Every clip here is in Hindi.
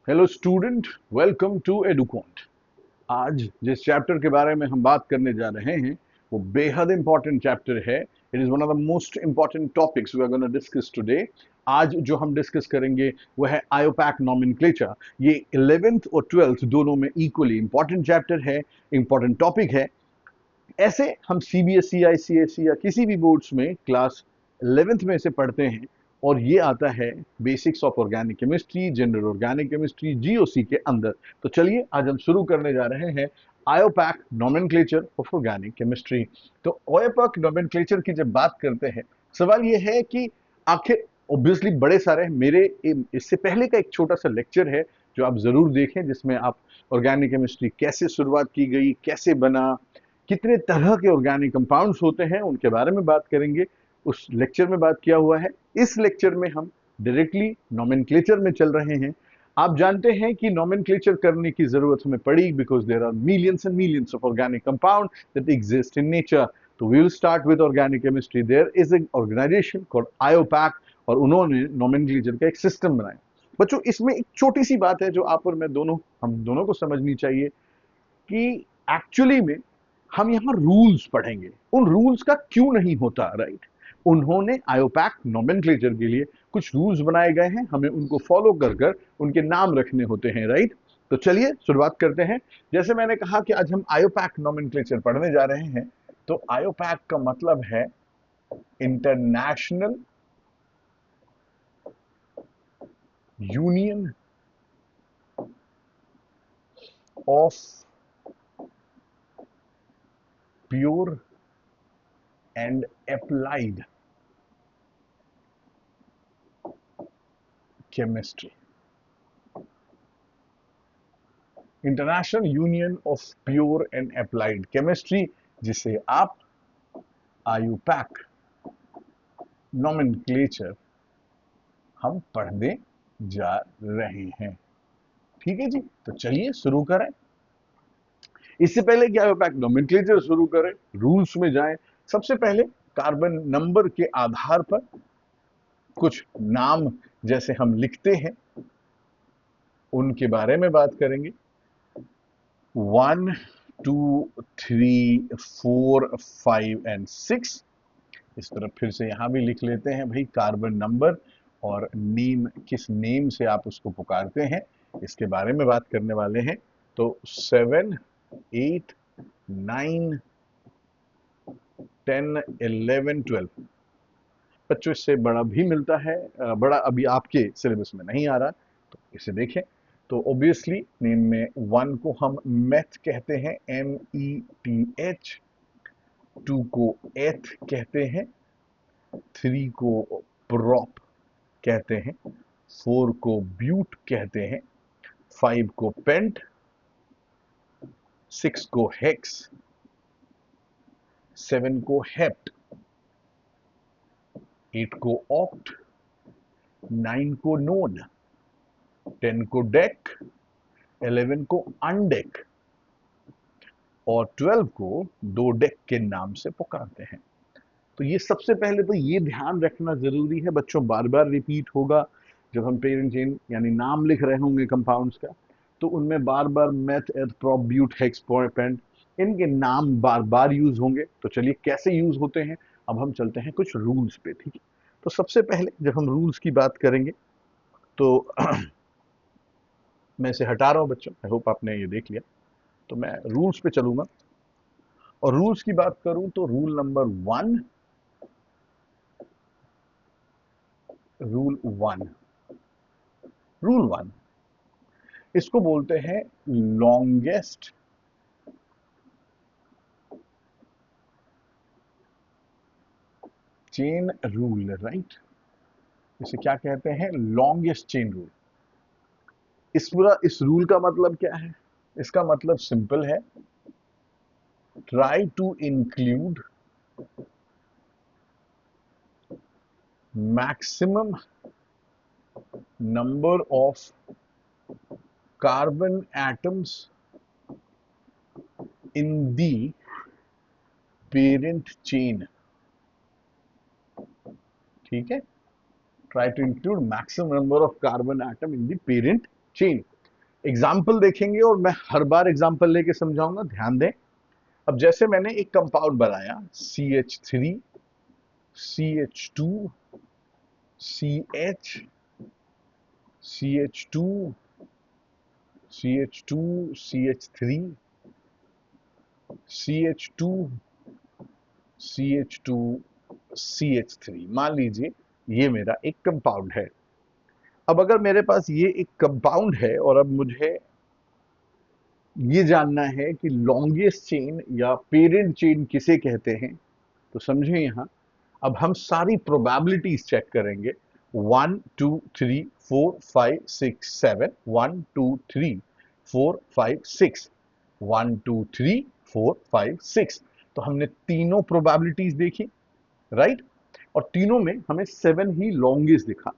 Hello student, welcome to Educont. आज जिस चैप्टर के बारे में हम बात करने जा रहे हैं वो बेहद इंपॉर्टेंट चैप्टर है। It is one of the most important topics we are gonna discuss today. आज जो हम डिस्कस करेंगे वो है आयोपैक नॉमेनक्लेचर। ये 11th और 12th दोनों में इक्वली इंपॉर्टेंट चैप्टर है, इंपॉर्टेंट टॉपिक है। ऐसे हम सीबीएसई, आईसीएसई या किसी भी बोर्ड्स में क्लास 11th में से पढ़ते हैं और ये आता है basics of organic chemistry, general organic chemistry, GOC के अंदर। तो चलिए आज हम शुरू करने जा रहे हैं IUPAC nomenclature of organic chemistry. तो आयोपैक नॉमेनक्लेचर की जब बात करते हैं, सवाल ये है कि आखिर ऑब्वियसली बड़े सारे मेरे इससे पहले का एक छोटा सा लेक्चर है जो आप जरूर देखें, जिसमें आप ऑर्गेनिक केमिस्ट्री कैसे शुरुआत की गई, कैसे बना, कितने तरह के ऑर्गेनिक कंपाउंड्स होते हैं, उनके बारे में बात करेंगे। उस लेक्चर में बात किया हुआ है। इस लेक्चर में हम डायरेक्टली नोमेनक्लेचर में चल रहे हैं। आप जानते हैं कि नोमेनक्लेचर करने की जरूरत हमें पड़ी because there are millions and millions of organic compound that exist in nature. तो we will start with organic chemistry. There is an organization called IUPAC और उन्होंने नोमेनक्लेचर का एक सिस्टम बनाया। बच्चों, इसमें एक छोटी सी बात है जो आप और मैं दोनों, हम दोनों को समझनी चाहिए कि एक्चुअली में हम यहाँ रूल्स पढ़ेंगे। उन रूल्स का क्यों नहीं होता, राइट? उन्होंने आयोपैक नोमेनक्लेचर के लिए कुछ रूल्स बनाए गए हैं, हमें उनको फॉलो कर कर उनके नाम रखने होते हैं, राइट? तो चलिए शुरुआत करते हैं। जैसे मैंने कहा कि आज हम आयोपैक नोमेनक्लेचर पढ़ने जा रहे हैं। तो आयोपैक का मतलब है international union of pure and applied chemistry. International union of pure and applied chemistry, जिसे आप आयुपैक नॉमेनक्लेचर हम पढ़ने जा रहे हैं। ठीक है जी, तो चलिए शुरू करें। इससे पहले कि आयुपैक नॉमेनक्लेचर शुरू करें, रूल्स में जाएं, सबसे पहले कार्बन नंबर के आधार पर कुछ नाम जैसे हम लिखते हैं उनके बारे में बात करेंगे। 1, 2, 3, 4, 5 एंड 6। इस तरफ फिर से यहां भी लिख लेते हैं भाई कार्बन नंबर और नेम, किस नेम से आप उसको पुकारते हैं, इसके बारे में बात करने वाले हैं। तो 7, 8, 9, 10, 11, 12। बच्चों, इससे बड़ा भी मिलता है, बड़ा अभी आपके सिलेबस में नहीं आ रहा, तो इसे देखें। तो ऑब्वियसली नेम में 1 को हम मेथ कहते हैं, METH। 2 को एथ कहते हैं, 3 को प्रोप कहते हैं, 4 को ब्यूट कहते हैं, 5 को पेंट, 6 को हेक्स, 7 को हेप्ट, 8 को ऑक्ट, 9 को नोन, 10 को डेक, 11 को अनडेक और 12 को दो डेक के नाम से पुकारते हैं। तो ये सबसे पहले तो ये ध्यान रखना जरूरी है बच्चों, बार बार रिपीट होगा जब हम पेरेंट चेन यानी नाम लिख रहे होंगे कंपाउंड्स का, तो उनमें बार बार मेथ, एथ, प्रोप, ब्यूट, हेक्स, पेंट, इनके नाम बार बार यूज होंगे। तो चलिए कैसे यूज होते हैं, अब हम चलते हैं कुछ रूल्स पे, ठीक है? तो सबसे पहले जब हम रूल्स की बात करेंगे तो मैं इसे हटा रहा हूं बच्चों, आई होप आपने ये देख लिया। तो मैं रूल्स पे चलूंगा और रूल्स की बात करूं तो रूल नंबर 1, रूल 1, रूल 1, इसको बोलते हैं लॉन्गेस्ट चेन रूल, राइट? इसे क्या कहते हैं? Longest chain rule. इस रूल का मतलब क्या है? इसका मतलब सिंपल है, try to include maximum number of carbon atoms in the parent chain. ठीक है, try to include maximum number of carbon atom in the parent chain. Example देखेंगे और मैं हर बार एग्जाम्पल लेके समझाऊंगा, ध्यान दें। अब जैसे मैंने एक कंपाउंड बनाया CH3 CH2 CH CH2 CH2 CH3 CH2 CH2 CH3, मान लीजिए ये मेरा एक कंपाउंड है। अब अगर मेरे पास ये एक कंपाउंड है और अब मुझे ये जानना है कि लॉन्गेस्ट चेन या पेरेंट चेन किसे कहते हैं, तो समझे यहां अब हम सारी प्रोबेबिलिटीज चेक करेंगे। 1 2 3 4 5 6 7 1 2 3 4 5 6 1 2 3 4 5 6, तो हमने तीनों प्रोबेबिलिटीज देखी, राइट। और तीनों में हमें 7 ही लॉन्गेस्ट दिखा।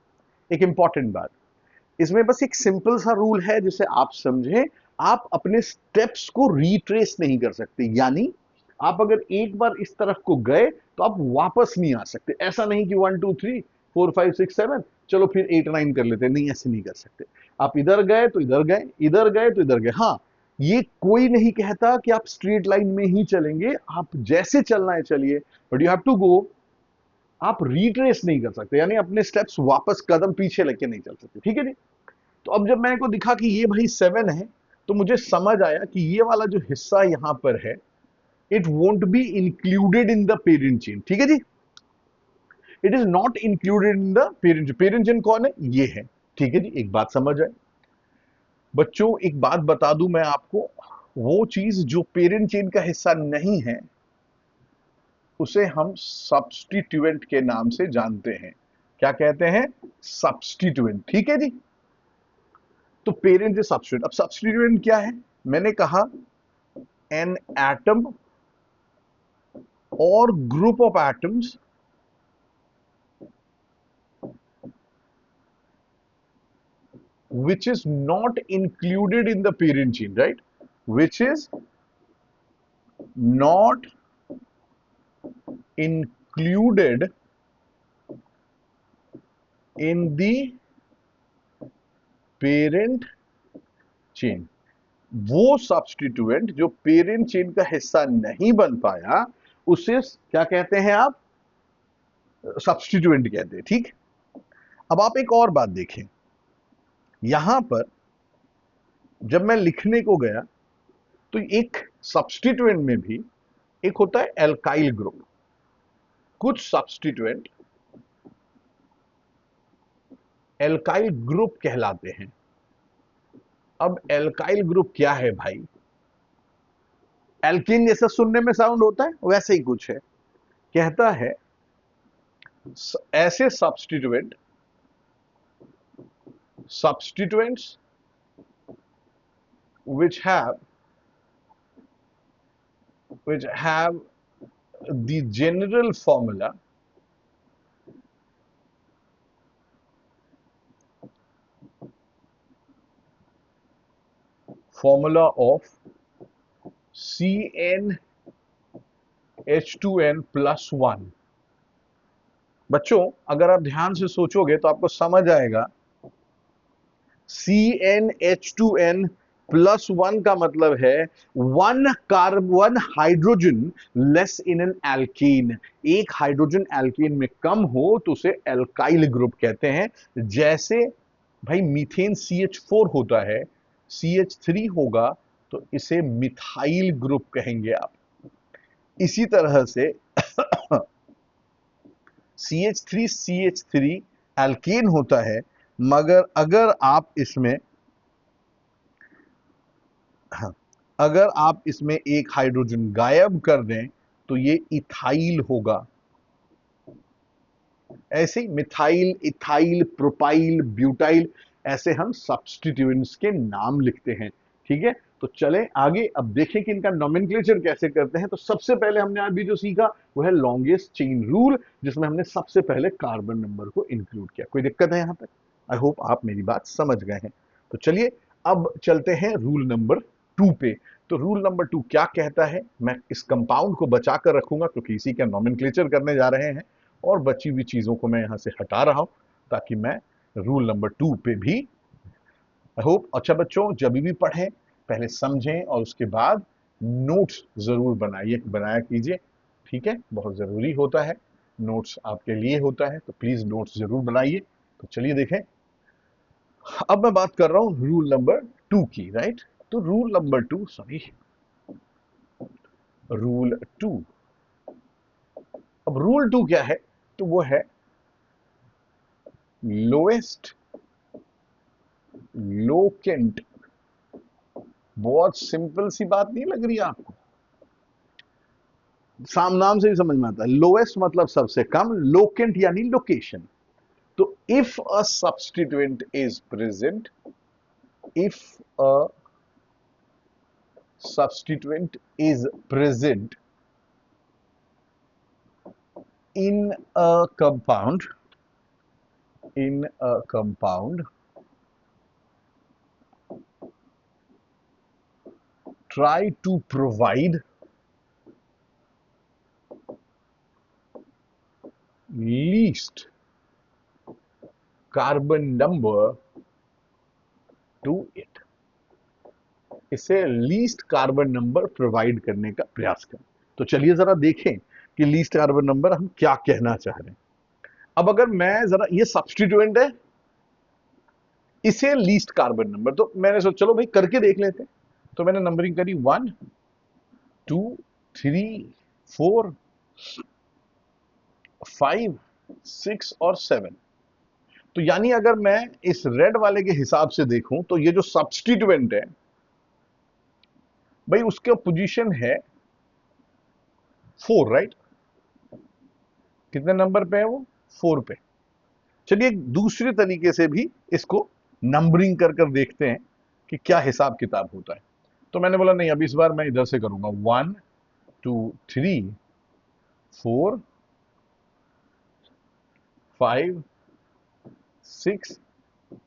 एक इंपॉर्टेंट बात, इसमें बस एक सिंपल सा रूल है जिसे आप समझें, आप अपने स्टेप्स को रिट्रेस नहीं कर सकते। यानी आप अगर एक बार इस तरफ को गए तो आप वापस नहीं आ सकते। ऐसा नहीं कि 1 2 3 4 5 6 7 चलो फिर 8 9 कर लेते, नहीं, ऐसे नहीं कर सकते। आप इधर गए तो इधर गए, इधर गए तो इधर गए। हाँ, ये कोई नहीं कहता कि आप स्ट्रेट लाइन में ही चलेंगे, आप जैसे चलना है चलिए, but you have to go. आप रिट्रेस नहीं कर सकते, यानी अपने स्टेप्स वापस कदम पीछे लेके नहीं चल सकते, ठीक है जी। तो अब जब मैंने को दिखा कि ये भाई 7 है, तो मुझे समझ आया कि ये वाला जो हिस्सा यहां पर है, it won't be included in the parent chain, ठीक है जी। It is not included in the parent chain. Parent chain कौन है? ये है, ठीक है जी। एक बात समझ आए बच्चों, एक बात बता दूं मैं आपको, वो चीज जो पेरेंट चेन का हिस्सा नहीं है उसे हम सब्स्टिट्यूएंट के नाम से जानते हैं। क्या कहते हैं? सब्स्टिट्यूएंट, ठीक है जी। तो पेरेंट से सब्स्टिट्यूएंट, अब सब्स्टिट्यूएंट क्या है? मैंने कहा एन एटम और group of atoms which is not included in the parent chain, right? Which is not included in the parent chain। वो सब्स्टिट्यूएंट जो पेरेंट चेन का हिस्सा नहीं बन पाया उसे क्या कहते हैं आप? सब्स्टिट्यूएंट कहते हैं, ठीक। अब आप एक और बात देखें, यहां पर जब मैं लिखने को गया तो एक सब्स्टिट्यूएंट में भी एक होता है एल्काइल ग्रुप। कुछ सब्स्टिट्यूएंट एल्काइल ग्रुप कहलाते हैं। अब एल्काइल ग्रुप क्या है भाई? एल्कीन जैसा सुनने में साउंड होता है, वैसे ही कुछ है। कहता है ऐसे substituents which have the general formula of CnH2n+1। बच्चों अगर आप ध्यान से सोचोगे तो आपको समझ आएगा CnH2n+1 का मतलब है 1 hydrogen less in an alkene. एक हाइड्रोजन एल्कीन में कम हो तो उसे एल्काइल ग्रुप कहते हैं। जैसे भाई मीथेन CH4 होता है, CH3 होगा तो इसे मिथाइल ग्रुप कहेंगे आप। इसी तरह से CH3 एल्केन होता है, मगर अगर आप इसमें एक हाइड्रोजन गायब कर दें तो ये इथाइल होगा। ऐसे मिथाइल, इथाइल, प्रोपाइल, ब्यूटाइल, ऐसे हम सब्स्टिट्यूएंट्स के नाम लिखते हैं, ठीक है। तो चलें आगे, अब देखें कि इनका नोमेनक्लेचर कैसे करते हैं। तो सबसे पहले हमने अभी जो सीखा वो है लॉन्गेस्ट चेन रूल, जिसमें हमने सबसे पहले कार्बन नंबर को इंक्लूड किया। कोई दिक्कत है यहां तक? आई होप आप मेरी बात समझ गए हैं। तो चलिए अब चलते हैं रूल नंबर 2 पे। तो रूल नंबर 2 क्या कहता है? मैं इस कंपाउंड को बचा कर रखूंगा क्योंकि इसी का नोमेनक्लेचर करने जा रहे हैं, और बची हुई चीजों को मैं यहां से हटा रहा हूं ताकि मैं रूल नंबर 2 पे भी आई होप अच्छा बच्चों जब भी पढ़ें पहले समझें और उसके बाद नोट्स जरूर बनाया कीजिए, ठीक है, बहुत जरूरी होता है, नोट्स आपके लिए होता है, तो प्लीज नोट्स जरूर बनाइए। तो चलिए देखें, अब मैं बात कर रहा हूं रूल नंबर 2 की, राइट। तो रूल नंबर 2, सॉरी, रूल 2। अब रूल 2 क्या है, तो वो है लोएस्ट लोकेंट। बहुत सिंपल सी बात नहीं लग रही आपको, नाम से ही समझ में आता है। लोएस्ट मतलब सबसे कम, लोकेंट यानी लोकेशन। तो if a substituent is present, if a substituent is present in a compound, try to provide least carbon number to it। इसे लीस्ट कार्बन नंबर प्रोवाइड करने का प्रयास करें। तो चलिए जरा देखें कि लीस्ट कार्बन नंबर हम क्या कहना चाह रहे हैं। अब अगर मैं जरा, ये सब्स्टिट्यूएंट है, इसे लीस्ट कार्बन नंबर, तो मैंने सोचा चलो भाई करके देख लेते हैं। तो मैंने नंबरिंग करी 1 2 3 4 5 6 और 7। तो यानी अगर मैं इस रेड वाले के हिसाब से देखूं तो ये जो सब्स्टिट्यूएंट है भाई उसका पोजीशन है 4, राइट। कितने नंबर पे है वो? 4 पे। चलिए एक दूसरे तरीके से भी इसको नंबरिंग कर कर देखते हैं कि क्या हिसाब किताब होता है। तो मैंने बोला नहीं, अब इस बार मैं इधर से करूंगा, 1 2 3 4 5 6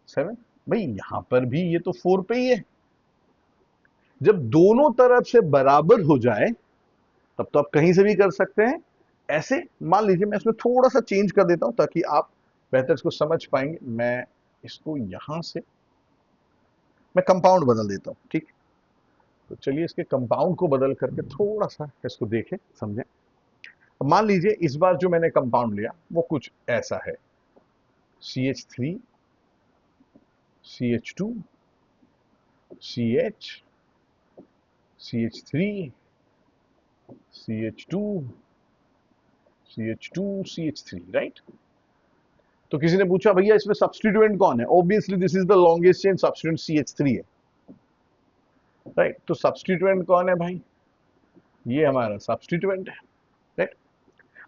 7। भाई यहां पर भी ये तो 4 पे ही है। जब दोनों तरफ से बराबर हो जाए तब तो आप कहीं से भी कर सकते हैं। ऐसे मान लीजिए मैं इसमें थोड़ा सा चेंज कर देता हूं ताकि आप बेहतर इसको समझ पाएंगे। मैं इसको यहां से मैं कंपाउंड बदल देता हूं, ठीक। तो चलिए इसके कंपाउंड को बदल करके थोड़ा सा इसको देखें समझें। अब मान लीजिए इस बार जो मैंने कंपाउंड लिया वो कुछ ऐसा है, CH3 CH2 CH CH3 CH2 CH2 CH3, right. तो किसी ने पूछा भैया इसमें सब्स्टिट्यूएंट कौन है? Obviously this is the longest chain substituent CH3 है, राइट। तो सब्स्टिट्यूएंट कौन है भाई? ये हमारा सब्स्टिट्यूएंट है, राइट।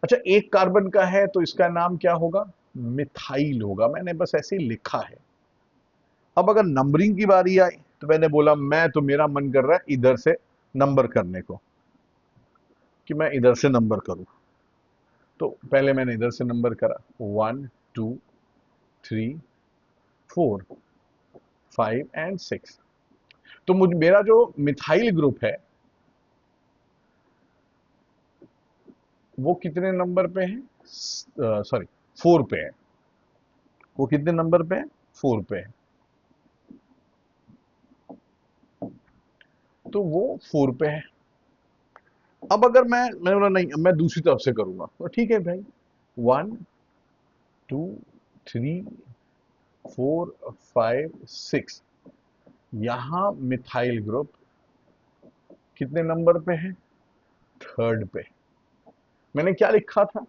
अच्छा एक कार्बन का है तो इसका नाम क्या होगा? मिथाइल होगा। मैंने बस ऐसे ही लिखा है। अब अगर नंबरिंग की बारी आई तो मैंने बोला मैं तो मेरा मन कर रहा है इधर से नंबर करने को, कि मैं इधर से नंबर करूं। तो पहले मैंने इधर से नंबर करा, 1 2 3 4 5 एंड 6। तो मुझे मेरा जो मिथाइल ग्रुप है वो कितने नंबर पे है? सॉरी 4 पे है। वो कितने नंबर पे है? 4 पे है। तो वो 4 पे है। अब अगर मैंने बोला नहीं मैं दूसरी तरफ से करूंगा, तो ठीक है भाई, 1 2 3 4 5 6। यहां मिथाइल ग्रुप कितने नंबर पे है? 3rd पे। मैंने क्या लिखा था?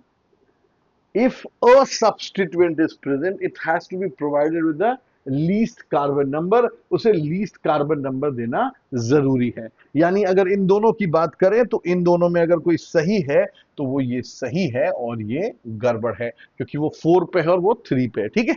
If a substituent is present, it has to be provided with the least carbon number। उसे least carbon number देना जरूरी है। यानी अगर इन दोनों की बात करें तो इन दोनों में अगर कोई सही है तो वो ये सही है और ये गड़बड़ है, क्योंकि वो 4 पे है और वो 3 पे है, ठीक है।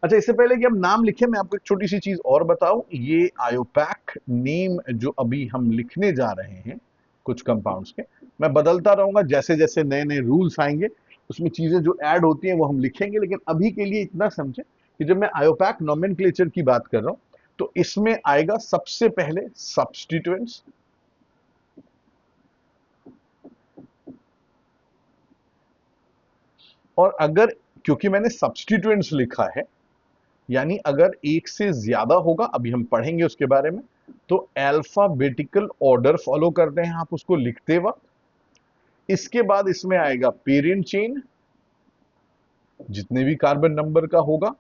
अच्छा इससे पहले कि हम नाम लिखें मैं आपको एक छोटी सी चीज और बताऊं। ये आयोपैक नेम जो अभी हम लिखने जा रहे हैं कुछ कंपाउंड्स के, मैं बदलता रहूंगा जैसे जैसे नए नए रूल्स आएंगे, उसमें चीजें जो ऐड होती हैं वो हम लिखेंगे। लेकिन अभी के लिए इतना समझें कि जब मैं आयोपैक नोमेनक्लेचर की बात कर रहा हूं तो इसमें आएगा सबसे पहले सब्स्टिट्यूएंट्स, और अगर क्योंकि मैंने सब्स्टिट्यूएंट्स लिखा है यानी अगर एक से ज्यादा होगा, अभी हम पढ़ेंगे उसके बारे में, तो अल्फाबेटिकल ऑर्डर फॉलो करते हैं आप उसको लिखते वक्त। इसके बाद इसमें आएगा पेरेंट चेन, जितने भी कार्बन नंबर का होगा,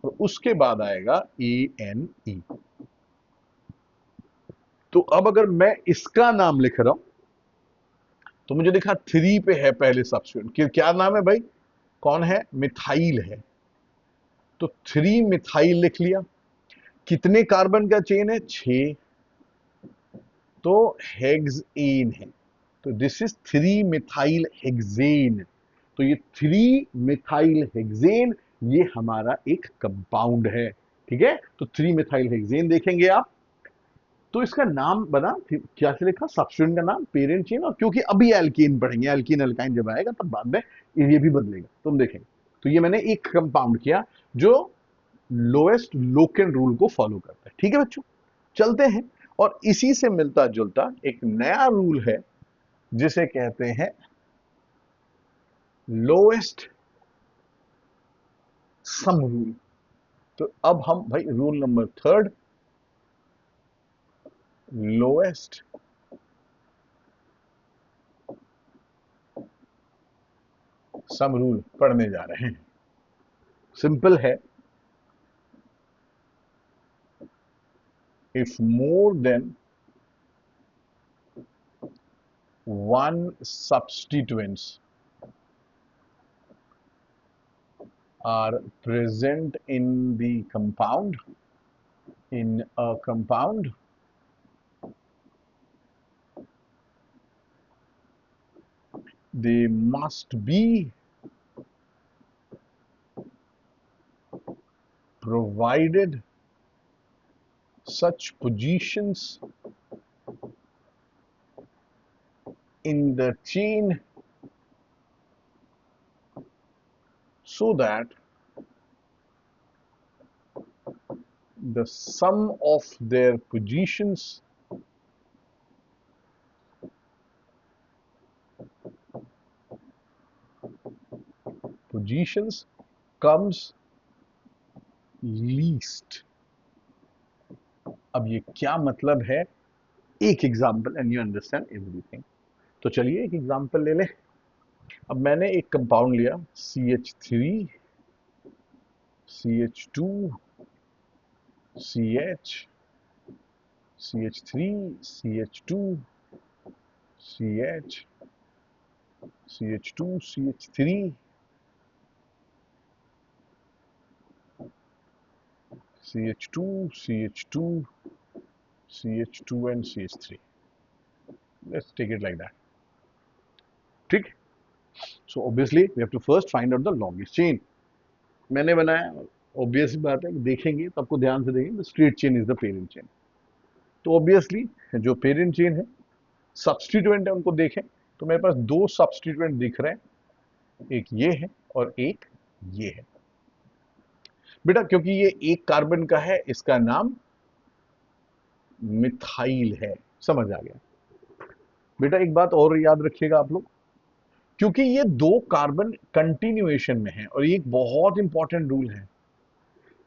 और उसके बाद आएगा ANE। तो अब अगर मैं इसका नाम लिख रहा हूं तो मुझे देखा 3 पे है पहले सब्स्टिट्यूएंट, क्या नाम है भाई, कौन है, मिथाइल है। तो 3 मिथाइल लिख लिया। कितने कार्बन का चेन है, 6, तो हेक्सेन है। तो दिस इज 3 मिथाइल हेक्सेन। तो ये 3 मिथाइल हेक्सेन ये हमारा एक कंपाउंड है। ठीक है, तो 3 मिथाइल हेक्सेन देखेंगे आप। तो इसका नाम बना क्या से लिखा, सब्स्टिट्यूएंट का नाम पेरेंट चेन, और क्योंकि अभी एल्कीन पढ़ेंगे, एल्कीन अल्काइन जब आएगा तब बाद में ये भी बदलेगा, तुम देखेंगे। तो ये मैंने एक कंपाउंड किया जो लोएस्ट लोकेन रूल को फॉलो करता है। ठीक है बच्चों, चलते हैं। और इसी से मिलता जुलता एक नया रूल है जिसे कहते हैं लोएस्ट सम रूल। तो अब हम भाई rule number 3, lowest sum rule पढ़ने जा रहे हैं। सिंपल है, if more than one substituents are present in the compound, in a compound, they must be provided such positions in the chain so that the sum of their positions comes least। अब ये क्या मतलब है, एक example and you understand everything. तो चलिए एक एग्जाम्पल ले लें। अब मैंने एक कंपाउंड लिया CH3, CH2, CH, CH3, CH2, CH, CH2, CH3, CH2, CH2, CH2 and CH3। Let's take it like that। ठीक। So obviously we have to first find out the longest chain। मैंने बनाया, ऑब्वियस बात है, देखेंगे तो आपको ध्यान से देखेंगे, straight chain is the parent chain. तो ऑब्वियसली जो पेरेंट चेन है, सब्स्टिट्यूएंट है, उनको देखें तो मेरे पास 2 सब्स्टिट्यूएंट दिख रहे हैं, एक ये है और एक ये है। बेटा क्योंकि ये एक कार्बन का है, इसका नाम मिथाइल है। समझ आ गया बेटा। एक बात और याद रखिएगा आप लोग, क्योंकि ये 2 कार्बन कंटिन्यूएशन में है, और ये एक बहुत इंपॉर्टेंट रूल है,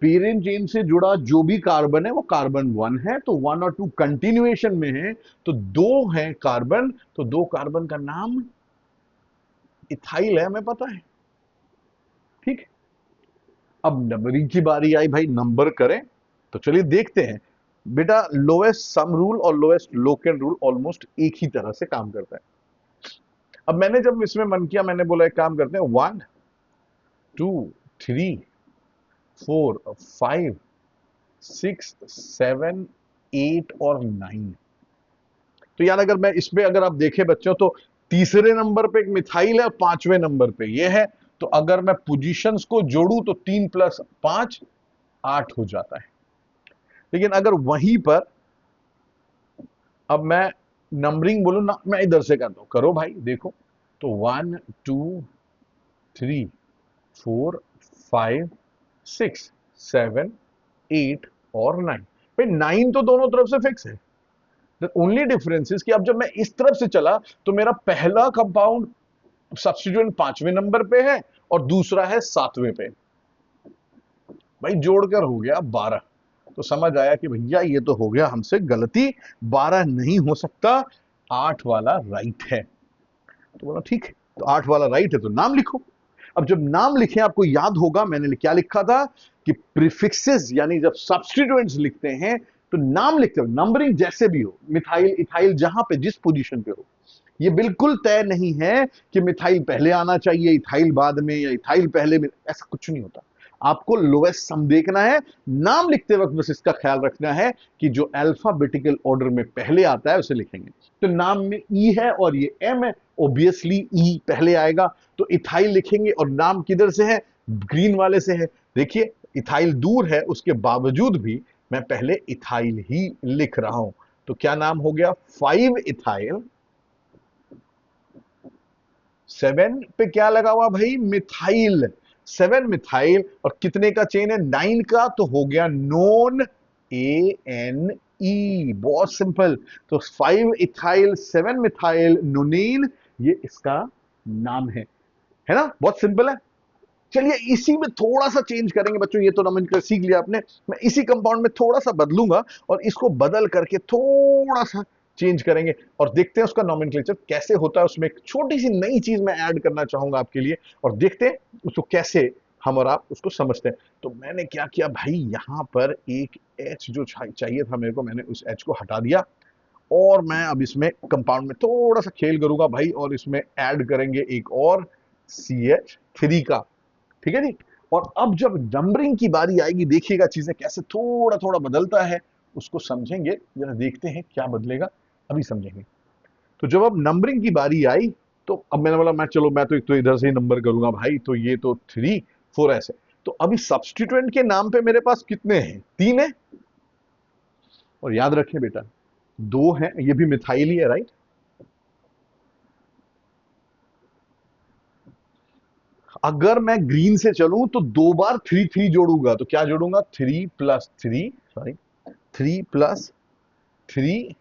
पेरेंट चेन से जुड़ा जो भी कार्बन है वो कार्बन 1 है, तो 1 और 2 कंटिन्यूएशन में है, तो 2 है कार्बन, तो 2 कार्बन का नाम इथाइल है, हमें पता है। ठीक, अब नंबरिंग की बारी आई भाई, नंबर करें। तो चलिए देखते हैं बेटा, लोएस्ट सम रूल और लोएस्ट लोकेन रूल ऑलमोस्ट एक ही तरह से काम करता है। अब मैंने जब इसमें मन किया, मैंने बोला एक काम करते हैं, 1 2 3 4 5 6 7 8 और 9। तो यार अगर मैं इसमें, अगर आप देखें बच्चों, तो तीसरे नंबर पे एक मिथाइल है और 5वें नंबर पे ये है। तो अगर मैं पोजीशंस को जोड़ूं तो 3 + 5 8 हो जाता है। लेकिन अगर वहीं पर अब मैं नंबरिंग बोलूं ना, मैं इधर से करता हूं, करो भाई देखो। तो 1 2 3 4 5 6 7 8 और 9। भाई 9 तो दोनों तरफ से फिक्स है। द ओनली डिफरेंस इज कि अब जब मैं इस तरफ से चला तो मेरा पहला कंपाउंड सब्स्टिट्यूएंट 5वें नंबर पे है और दूसरा है 7वें पे। भाई जोड़कर हो गया 12। तो समझ आया कि भैया ये तो हो गया हमसे गलती, 12 नहीं हो सकता, 8 वाला राइट है। तो बोला ठीक है, तो 8 वाला राइट है तो नाम लिखो। अब जब नाम लिखे आपको याद होगा मैंने क्या लिखा था कि प्रीफिक्सेस यानी जब सब्स्टिट्यूएंट्स लिखते हैं तो नाम लिखते हो, नंबरिंग जैसे भी हो, मिथाइल इथाइल जहां पे जिस पोजीशन पे हो, ये बिल्कुल तय नहीं है कि मिथाइल पहले आना चाहिए इथाइल बाद में या इथाइल पहले में, ऐसा कुछ नहीं होता। आपको लोएस्ट सम देखना है, नाम लिखते वक्त बस इसका ख्याल रखना है कि जो अल्फाबेटिकल ऑर्डर में पहले आता है उसे लिखेंगे। तो नाम में ई है और ये एम है, ऑब्वियसली ई पहले आएगा, तो इथाइल लिखेंगे। और नाम किधर से है, ग्रीन वाले से है। देखिए इथाइल दूर है, उसके बावजूद भी मैं पहले इथाइल ही लिख रहा हूं। तो क्या नाम हो गया, 5 इथाइल, 7 पे क्या लगा हुआ भाई, मिथाइल, 7 मिथाइल। और कितने का चेन है, 9 का, तो हो गया नॉन ANE, बहुत सिंपल। तो 5 इथाइल 7 मिथाइल नोनेन, ये इसका नाम है ना, बहुत सिंपल है। चलिए इसी में थोड़ा सा चेंज करेंगे बच्चों, ये तो नॉमेनक्लेचर सीख लिया आपने, मैं इसी कंपाउंड में थोड़ा सा बदलूंगा और इसको बदल करके थोड़ा सा चेंज करेंगे और देखते हैं उसका नॉमेनक्लेचर कैसे होता है। उसमें एक छोटी सी नई चीज मैं ऐड करना चाहूंगा आपके लिए और देखते हैं उसको कैसे हम और आप उसको समझते हैं। तो मैंने क्या किया भाई, यहां पर एक एच जो चाहिए था मेरे को, मैंने उस एच को हटा दिया और मैं अब इसमें कंपाउंड में थोड़ा सा खेल करूंगा भाई, और इसमें ऐड करेंगे एक और CH3 का, ठीक है जी। और अब जब नंबरिंग की बारी आएगी देखिएगा चीजें कैसे थोड़ा थोड़ा बदलता है, उसको समझेंगे, जरा देखते हैं क्या बदलेगा, अभी समझेंगे। तो जब अब नंबरिंग की बारी आई तो अब मैंने बोला मैं चलो मैं तो इधर से ही नंबर करूंगा भाई, तो ये तो 3 4 ऐसे। तो अभी सब्स्टिट्यूएंट के नाम पे मेरे पास कितने हैं, 3 है। और याद रखें बेटा 2 है, ये भी मिथाइल ही है राइट। अगर मैं ग्रीन से चलूं तो 2 बार 3 3 जोड़ूंगा, तो क्या जोड़ूंगा, 3 plus 3, sorry 3 plus 3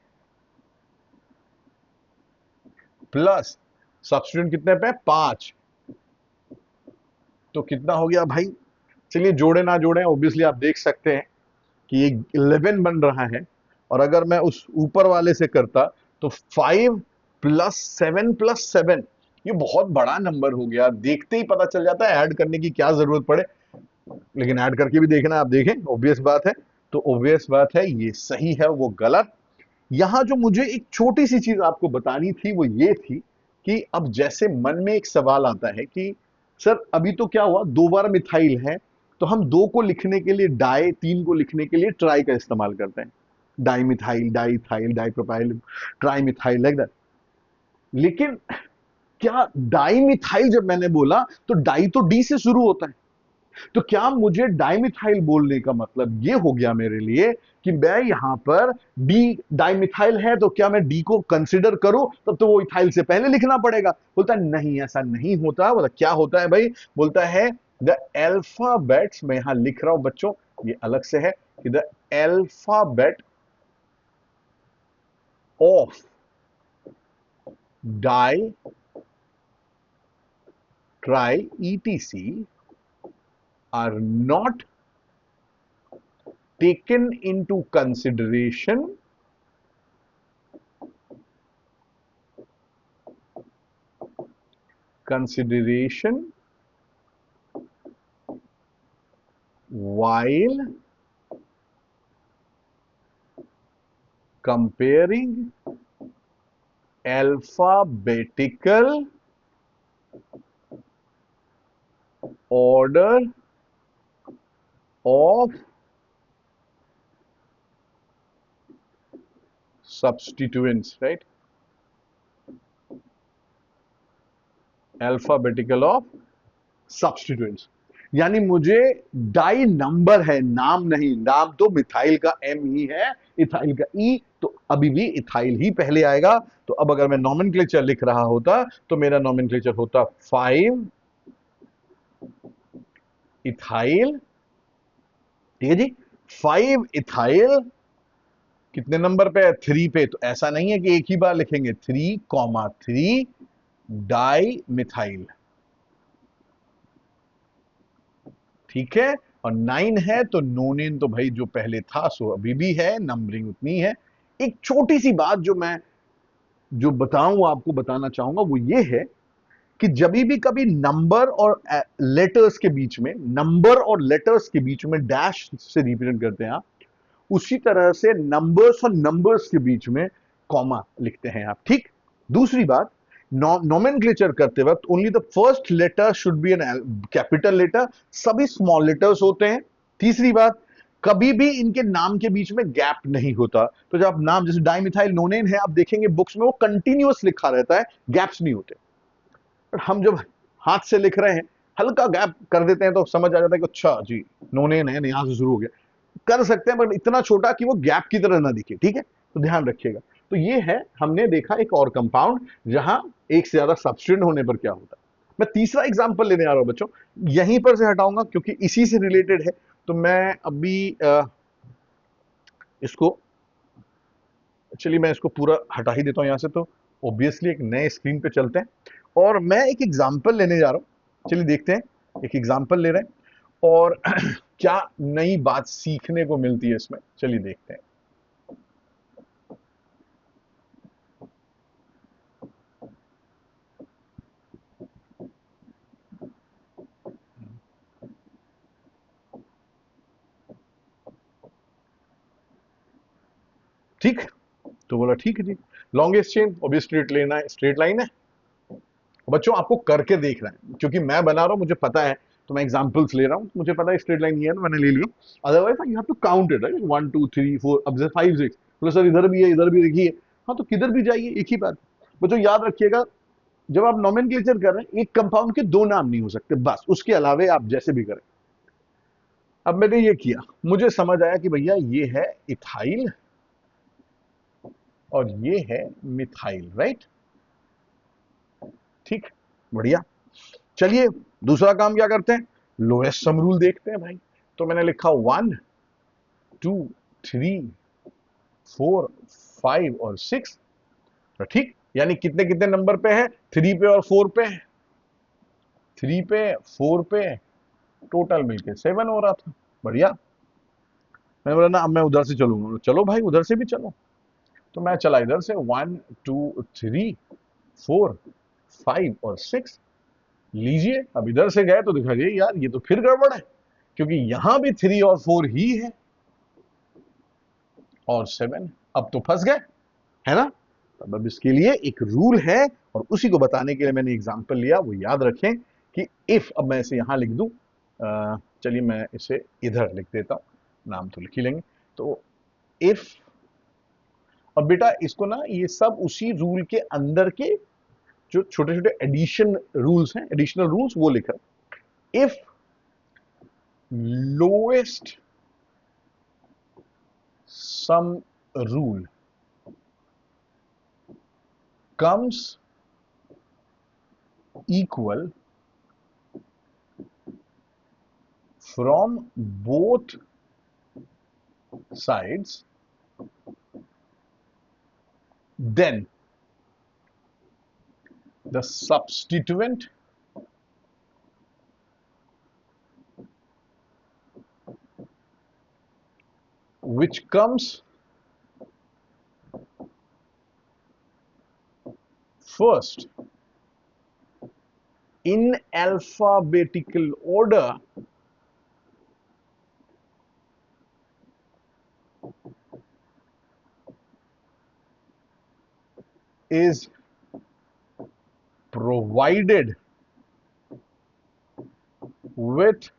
plus substituent कितने पे, 5। तो कितना हो गया भाई, चलिए जोड़े ना जोड़े ऑब्वियसली आप देख सकते हैं कि ये 11 बन रहा है। और अगर मैं उस ऊपर वाले से करता तो 5 प्लस 7 प्लस 7, ये बहुत बड़ा नंबर हो गया, देखते ही पता चल जाता है, ऐड करने की क्या जरूरत पड़े। लेकिन ऐड करके भी देखना, आप देखें ऑब्वियस बात है। तो ऑब्वियस बात है ये सही है वो गलत। यहां जो मुझे एक छोटी सी चीज आपको बतानी थी वो ये थी कि अब जैसे मन में एक सवाल आता है कि सर अभी तो क्या हुआ, 2 बार मिथाइल है, तो हम 2 को लिखने के लिए डाई, 3 को लिखने के लिए ट्राई का इस्तेमाल करते हैं, dimethyl, diethyl, dipropyl, trimethyl, like that. लेकिन क्या डाई मिथाइल जब मैंने बोला तो डाई तो डी से शुरू होता है, तो क्या मुझे डाइमिथाइल बोलने का मतलब ये हो गया मेरे लिए कि मैं यहां पर डी, डाइमिथाइल है तो क्या मैं डी को कंसिडर करूं, तब तो वो इथाइल से पहले लिखना पड़ेगा। बोलता है नहीं ऐसा नहीं होता। बोला क्या होता है भाई, बोलता है द अल्फाबेट्स, मैं यहां लिख रहा हूं बच्चों ये अलग से है कि the alphabet of di tri ETC are not taken into consideration while comparing alphabetical order of substituents, right? Alphabetical of substituents, यानी मुझे डाई नंबर है, नाम नहीं, नाम तो मिथाइल का M ही है, इथाइल का E, तो अभी भी इथाइल ही पहले आएगा। तो अब अगर मैं नॉमेनक्लेचर लिख रहा होता तो मेरा नॉमेनक्लेचर होता 5 इथाइल, ठीक है जी, 5 इथाइल कितने नंबर पे है, 3 पे। तो ऐसा नहीं है कि एक ही बार लिखेंगे, 3,3 डाई मिथाइल, ठीक है। और 9 है तो नोनेन तो भाई जो पहले था सो अभी भी है, नंबरिंग उतनी है। एक छोटी सी बात जो मैं जो बताऊं आपको बताना चाहूंगा वो ये है कि जब भी कभी नंबर और लेटर्स के बीच में, नंबर और लेटर्स के बीच में डैश से रिप्रेजेंट करते हैं आप, उसी तरह से नंबर्स और नंबर्स के बीच में कॉमा लिखते हैं आप, ठीक। दूसरी बात, नोमेनक्लेचर करते वक्त only the first letter should be an capital letter, सभी स्मॉल लेटर्स होते हैं। तीसरी बात, कभी भी इनके नाम के बीच में गैप नहीं होता। तो जब आप नाम जैसे डाइमिथाइल नोनेन है, आप देखेंगे बुक्स में वो कंटिन्यूअस लिखा रहता है, गैप्स नहीं होते। पर हम जब हाथ से लिख रहे हैं, हल्का गैप कर देते हैं तो समझ आ जाता है कि अच्छा जी नोनेन है, यहां से शुरू हो गया। कर सकते हैं पर इतना छोटा कि वो गैप की तरह ना दिखे, ठीक है, तो ध्यान रखिएगा। तो ये है, हमने देखा एक और कंपाउंड जहां एक से ज्यादा सब्स्टिट्यूएंट होने पर क्या होता है। मैं तीसरा एग्जांपल लेने आ रहा हूं बच्चों, यहीं पर से हटाऊंगा क्योंकि इसी से रिलेटेड है। तो मैं अभी इसको, चलिए मैं इसको पूरा हटा ही देता हूं यहां से। तो ऑब्वियसली एक नए स्क्रीन पे चलते हैं और मैं एक एग्जांपल लेने जा रहा हूं। चलिए देखते हैं, एक एग्जांपल ले रहे हैं और क्या नई बात सीखने को मिलती है इसमें, चलिए देखते हैं। ठीक, तो बोला ठीक है जी, longest chain obviously straight line है। बच्चों आपको करके देखना है, क्योंकि मैं बना रहा हूं मुझे पता है, तो मैं एग्जांपल्स ले रहा हूं, मुझे पता है स्ट्रेट लाइन ही है तो मैंने ले लिया। Otherwise you have to count it, right, 1 2 3 4, अब जैसे 5 6, बोले सर इधर भी है इधर भी देखिए, हाँ तो किधर भी जाइए एक ही बात। बच्चों याद रखिएगा, जब आप नोमेनक्लेचर कर रहे हैं, एक कंपाउंड के दो नाम नहीं हो सकते बस, उसके अलावे आप जैसे भी करें। अब मैंने ये किया, मुझे समझ आया कि भैया ये है इथाइल और ये है मिथाइल, राइट, ठीक, बढ़िया। चलिए दूसरा काम क्या करते हैं, लोएस्ट सम रूल देखते हैं भाई। तो मैंने लिखा 1 2 3 4 5 और 6, तो ठीक, यानी कितने कितने नंबर पे है, 3 पे और 4 पे है, 3 पे 4 पे, टोटल मिलके 7 हो रहा था, बढ़िया। मैंने बोला ना अब मैं उधर से चलूंगा, चलो भाई उधर से भी चलो। तो मैं चला इधर से, 1 2 3 4 5 और 6, लीजिए। अब इधर से गए तो दिखा गया यार ये तो फिर गड़बड़ है, क्योंकि यहां भी 3 और 4 ही है और 7, अब तो फंस गए, है ना। अब इसके लिए एक रूल है और उसी को बताने के लिए मैंने एग्जांपल लिया, वो याद रखें कि इफ, अब मैं इसे यहां लिख दूं, चलिए मैं इसे इधर लिख देता हूं, नाम तो लिख ही लेंगे। तो इफ, अब बेटा इसको ना, ये सब उसी रूल के अंदर के जो छोटे छोटे एडिशन रूल्स हैं, एडिशनल रूल्स, वो लिख रहे हैं। If lowest sum rule comes equal from both sides, then the substituent which comes first in alphabetical order is provided with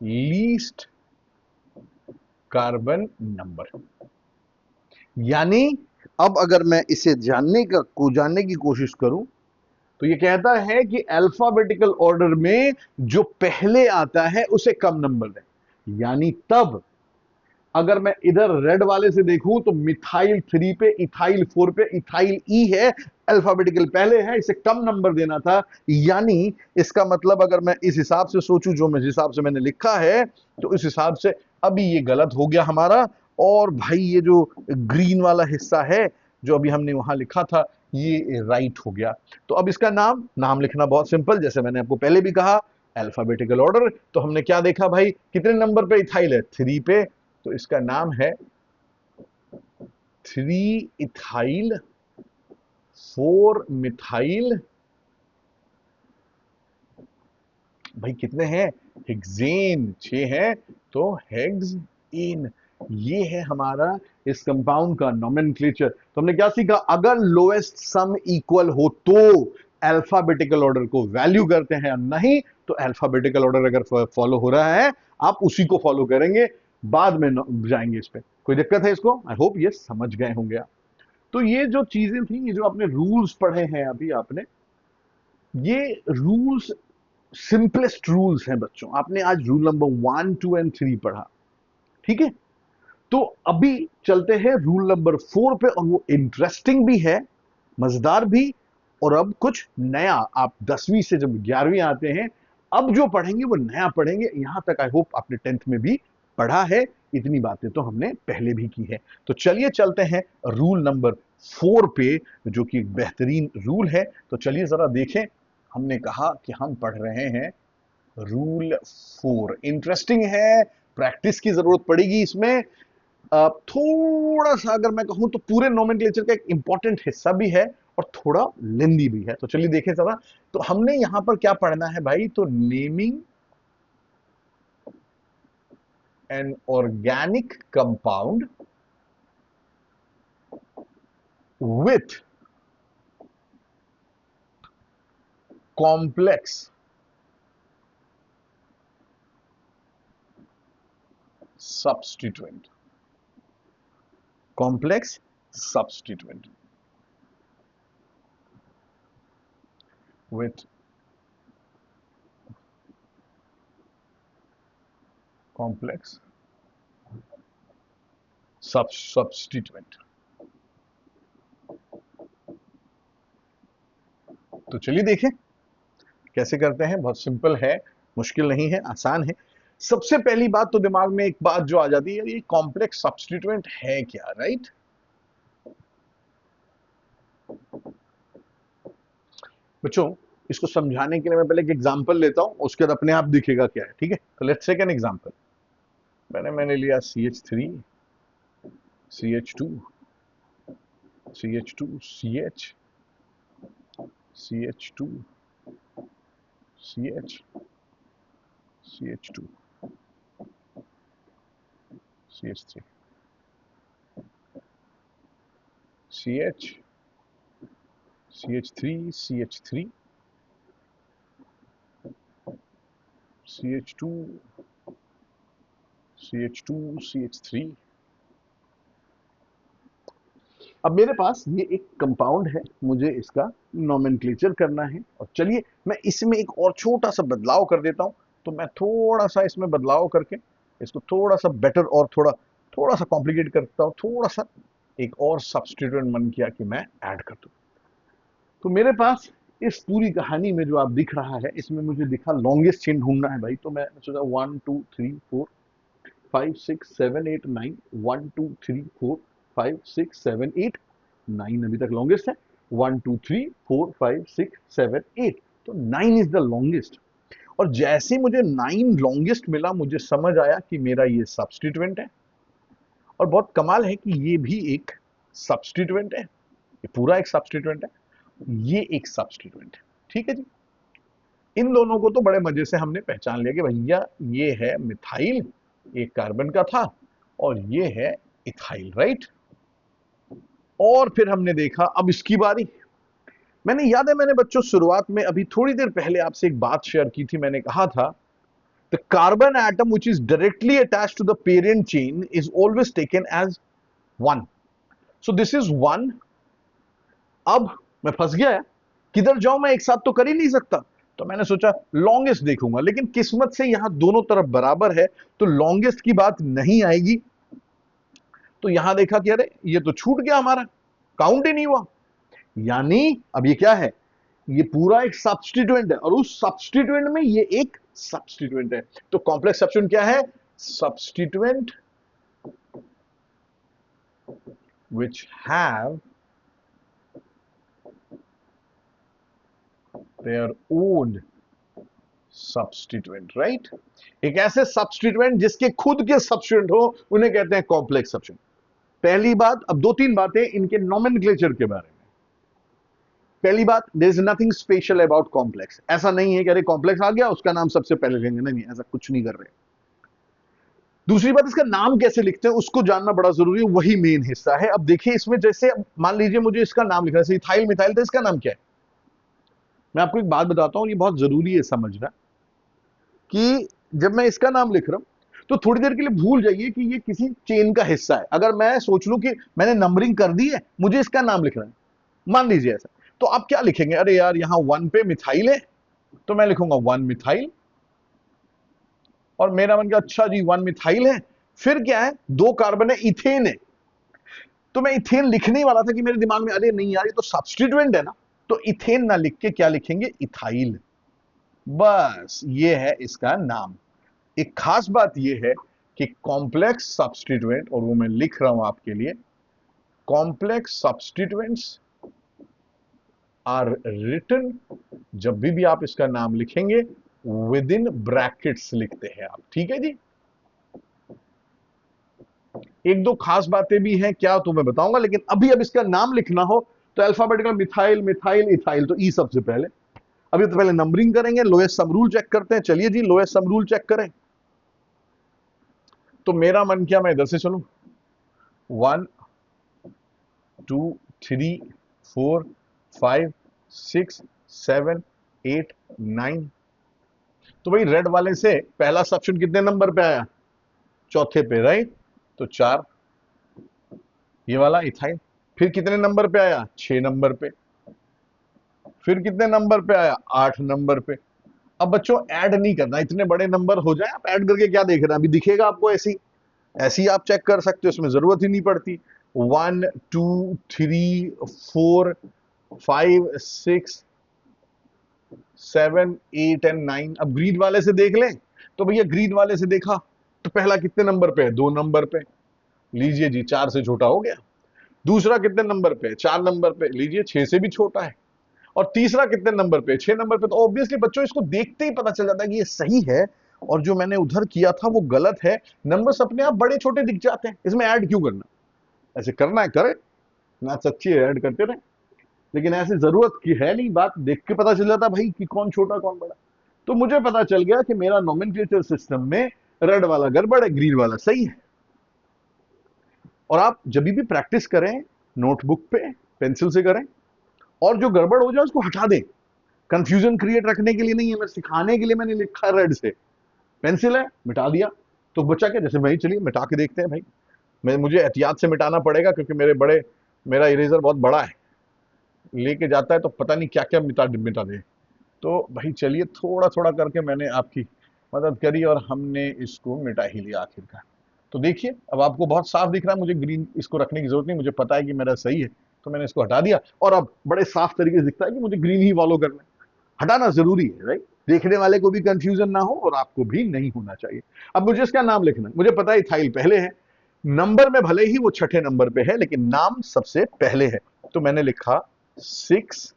least carbon number. यानी अब अगर मैं इसे जानने की कोशिश करूं, तो ये कहता है कि अल्फाबेटिकल ऑर्डर में जो पहले आता है उसे कम नंबर दें। यानी तब अगर मैं इधर रेड वाले से देखूं तो मिथाइल 3 पे, इथाइल 4 पे, इथाइल ई है, अल्फाबेटिकल पहले है, इसे कम नंबर देना था। यानी इसका मतलब अगर मैं इस हिसाब से सोचूं, जो मैं जिस हिसाब से मैंने लिखा है, तो इस हिसाब से अभी ये गलत हो गया हमारा। और भाई ये जो ग्रीन वाला हिस्सा है जो अभी हमने वहां लिखा था, ये राइट हो गया। तो अब इसका नाम लिखना बहुत सिंपल, जैसे मैंने आपको पहले भी कहा, अल्फाबेटिकल ऑर्डर। तो हमने क्या देखा भाई, कितने नंबर पे इथाइल है, 3 पे, तो इसका नाम है 3 इथाइल 4 मिथाइल। भाई कितने हैं, हेक्सेन 6 है, तो हेक्सेन। ये है हमारा इस कंपाउंड का नोमेनक्लेचर। तो हमने क्या सीखा, अगर लोएस्ट सम इक्वल हो तो अल्फाबेटिकल ऑर्डर को वैल्यू करते हैं, नहीं तो अल्फाबेटिकल ऑर्डर अगर फॉलो हो रहा है आप उसी को फॉलो करेंगे, बाद में जाएंगे इस पे। कोई दिक्कत है इसको, आई होप ये समझ गए होंगे आप। तो ये जो चीजें थी, ये जो आपने रूल्स पढ़े हैं अभी आपने, ये रूल्स सिंपलेस्ट रूल्स हैं बच्चों। आपने आज रूल नंबर 1, 2 एंड 3 पढ़ा, ठीक है। तो अभी चलते हैं रूल नंबर 4 पे, और वो इंटरेस्टिंग भी है, मजेदार भी, और अब कुछ नया। आप 10वीं से जब 11वीं आते हैं, अब जो पढ़ेंगे वो नया पढ़ेंगे। यहां तक आई होप आपने 10th में भी पढ़ा है, इतनी बातें तो हमने पहले भी की है। तो चलिए चलते हैं रूल नंबर 4 पे, जो कि एक बेहतरीन रूल है। तो चलिए जरा देखें, हमने कहा कि हम पढ़ रहे हैं रूल 4। इंटरेस्टिंग है, प्रैक्टिस की जरूरत पड़ेगी इसमें। थोड़ा सा अगर मैं कहूं तो पूरे नोमेनक्लेचर का एक इंपॉर्टेंट हिस्सा भी है और थोड़ा लेंदी भी है। तो चलिए देखें जरा। तो हमने यहां पर क्या पढ़ना है भाई, तो naming an organic compound with complex substituent, complex substituent with complex substituent। तो चलिए देखें कैसे करते हैं। बहुत सिंपल है, मुश्किल नहीं है, आसान है। सबसे पहली बात तो दिमाग में एक बात जो आ जाती है, ये कॉम्प्लेक्स सब्स्टिट्यूएंट है क्या, राइट। बच्चों इसको समझाने के लिए मैं पहले एक एग्जांपल लेता हूं, उसके बाद अपने आप दिखेगा क्या है, ठीक है। तो लेट्स टेक एन एग्जांपल। मैंने लिया CH3 CH2 CH2 CH CH2 CH CH2 CH3 CH CH3 CH3 CH2 CH2 CH3। अब मेरे पास ये एक कंपाउंड है, मुझे इसका नोमेनक्लेचर करना है। और चलिए मैं इसमें एक और छोटा सा बदलाव कर देता हूं। तो मैं थोड़ा सा इसमें बदलाव करके इसको थोड़ा सा बेटर और थोड़ा थोड़ा सा कॉम्प्लिकेट करता हूं, थोड़ा सा एक और सब्स्टिट्यूएंट मन किया कि मैं ऐड कर दूं। तो मेरे पास इस पूरी कहानी में जो आप दिख रहा है, इसमें मुझे दिखा लॉन्गेस्ट चेन ढूंढना है भाई। तो मैं सोचा 1 2 3 4 5 6 7 8 9, 1 2 3 4 5 6 7 8 9 अभी तक लॉन्गेस्ट है। 1 2 3 4 5 6 7 8, तो 9 इज द लॉन्गेस्ट। और जैसे मुझे 9 लॉन्गेस्ट मिला, मुझे समझ आया कि मेरा ये सब्स्टिट्यूएंट है। और बहुत कमाल है कि ये भी एक सब्स्टिट्यूएंट है, ये पूरा एक सब्स्टिट्यूएंट है, ये एक सब्स्टिट्यूएंट है, ठीक है जी। इन दोनों को तो बड़े मजे से हमने पहचान लिया कि भैया ये है मिथाइल, एक कार्बन का था, और ये है इथाइल, राइट। और फिर हमने देखा, अब इसकी बारी। मैंने याद है, मैंने बच्चों शुरुआत में अभी थोड़ी देर पहले आपसे एक बात शेयर की थी। मैंने कहा था the carbon atom which is directly attached to the parent chain is always taken as 1। So this is 1। अब मैं फंस गया, किधर जाऊं, मैं एक साथ तो कर ही नहीं सकता। तो मैंने सोचा लॉन्गेस्ट देखूंगा, लेकिन किस्मत से यहां दोनों तरफ बराबर है, तो लॉन्गेस्ट की बात नहीं आएगी। तो यहां देखा कि अरे ये तो छूट गया, हमारा काउंट ही नहीं हुआ। यानी अब ये क्या है, ये पूरा एक सब्स्टिट्यूएंट है, और उस सब्स्टिट्यूएंट में ये एक सब्स्टिट्यूएंट है। तो कॉम्प्लेक्स सब्स्टिट्यूएंट क्या है, substituent which have their own substituent, right. एक ऐसे सब्स्टिट्यूएंट जिसके खुद के सब्स्टिट्यूएंट हो उन्हें कहते हैं कॉम्प्लेक्स सब्स्टिट्यूएंट। पहली बात, अब दो तीन बातें इनके नोमेनक्लेचर के बारे में। पहली बात, there is nothing special about complex. ऐसा नहीं है कि अरे कॉम्प्लेक्स आ गया उसका नाम सबसे पहले लेंगे, नहीं, ऐसा कुछ नहीं कर रहे। दूसरी बात, इसका नाम कैसे लिखते हैं उसको जानना बड़ा जरूरी है, वही मेन हिस्सा है। अब देखिए इसमें, जैसे मान लीजिए मुझे इसका नाम लिखना है इथाइल मिथाइल, तो इसका नाम क्या है? मैं आपको एक बात बताता हूं, ये बहुत जरूरी है समझना, कि जब मैं इसका नाम लिख रहा हूं तो थोड़ी देर के लिए भूल जाइए कि ये किसी चेन का हिस्सा है। अगर मैं सोच लूं कि मैंने नंबरिंग कर दी है, मुझे इसका नाम लिखना है, मान लीजिए ऐसा, तो आप क्या लिखेंगे? अरे यार यहां 1 पे मिथाइल है तो मैं लिखूंगा 1 मिथाइल, और मेरा मन का अच्छा जी 1 मिथाइल है, फिर क्या है, 2 कार्बन है, इथेन है, तो मैं इथेन लिखने ही वाला था कि मेरे दिमाग में अरे नहीं यार ये तो सब्स्टिट्यूएंट है ना, तो इथेन ना लिख के क्या लिखेंगे? इथाइल। बस ये है इसका नाम। एक खास बात यह है कि कॉम्प्लेक्स सब्स्टिट्यूएंट, और वो मैं लिख रहा हूं आपके लिए, कॉम्प्लेक्स सब्स्टिट्यूएंट्स आर रिटन, जब भी आप इसका नाम लिखेंगे विद इन ब्रैकेट्स लिखते हैं आप, ठीक है जी। एक दो खास बातें भी हैं, क्या तो मैं बताऊंगा, लेकिन अभी अब इसका नाम लिखना हो तो अल्फाबेटिकल मिथाइल मिथाइल इथाइल, तो ई सबसे पहले। अभी तो पहले नंबरिंग करेंगे, लोएस्ट सम रूल चेक करते हैं। चलिए जी लोएस्ट सम रूल चेक करें। तो मेरा मन क्या, मैं इधर से चलूं, 1 2 3 4 5 6 7 8 9। तो भाई रेड वाले से पहला सब्स्टिट्यूएंट कितने नंबर पे आया? चौथे पे, राइट। तो 4, ये वाला इथाइल। फिर कितने नंबर पे आया? 6 नंबर पे। फिर कितने नंबर पे आया? 8 नंबर पे। अब बच्चों ऐड नहीं करना, इतने बड़े नंबर हो जाए, आप ऐड करके क्या देख रहे हैं? अभी दिखेगा आपको, ऐसी ऐसी आप चेक कर सकते हो, इसमें जरूरत ही नहीं पड़ती। 1 2 3 4 5 6 7 8 एंड 9। अब ग्रीन वाले से देख लें, तो भैया ग्रीन वाले से देखा तो पहला कितने नंबर पे है? 2 नंबर पे, लीजिए जी 4 से छोटा हो गया। दूसरा कितने नंबर पे है? 4 नंबर पे, लीजिए 6 से भी छोटा है। और तीसरा कितने नंबर पे? 6 नंबर पे। तो ऑब्वियसली बच्चों इसको देखते ही पता चल जाता है कि ये सही है और जो मैंने उधर किया था वो गलत है। नंबर्स अपने आप बड़े छोटे दिख जाते हैं, इसमें ऐड क्यों करना? ऐसे करना है करें, ना सच्ची ऐड करते रहे, लेकिन ऐसी जरूरत की है नहीं। बात देख के पता चल जाता भाई कि कौन छोटा कौन बड़ा। तो मुझे पता चल गया कि मेरा नोमेनक्लेचर सिस्टम में रेड वाला गड़बड़ है, ग्रीन वाला सही है। और आप जब भी प्रैक्टिस करें नोटबुक पे पेंसिल से करें, और जो गड़बड़ हो जाए उसको हटा दें। कंफ्यूजन क्रिएट रखने के लिए नहीं है, मैं सिखाने के लिए मैंने लिखा रेड से। पेंसिल है, मिटा दिया, तो बच्चा क्या, जैसे भाई चलिए मिटा के देखते हैं भाई। मुझे एहतियात से मिटाना पड़ेगा क्योंकि मेरा इरेजर बहुत बड़ा है, लेके जाता है तो पता नहीं क्या क्या मिटा मिटा दे। तो भाई चलिए थोड़ा थोड़ा करके मैंने आपकी मदद करी और हमने इसको मिटा ही लिया आखिरकार। तो देखिए अब आपको बहुत साफ दिख रहा है, मुझे ग्रीन इसको रखने की जरूरत नहीं, मुझे पता है कि मेरा सही है, तो मैंने इसको हटा दिया और अब बड़े साफ तरीके से दिखता है कि मुझे ग्रीन ही फॉलो करना है। हटाना जरूरी है, राइट। देखने वाले को भी कंफ्यूजन ना हो और आपको भी नहीं होना चाहिए। अब मुझे इसका नाम लिखना है, मुझे पता है इथाइल पहले है, नंबर में भले ही वो छठे नंबर पे है लेकिन नाम सबसे पहले है, तो मैंने लिखा 6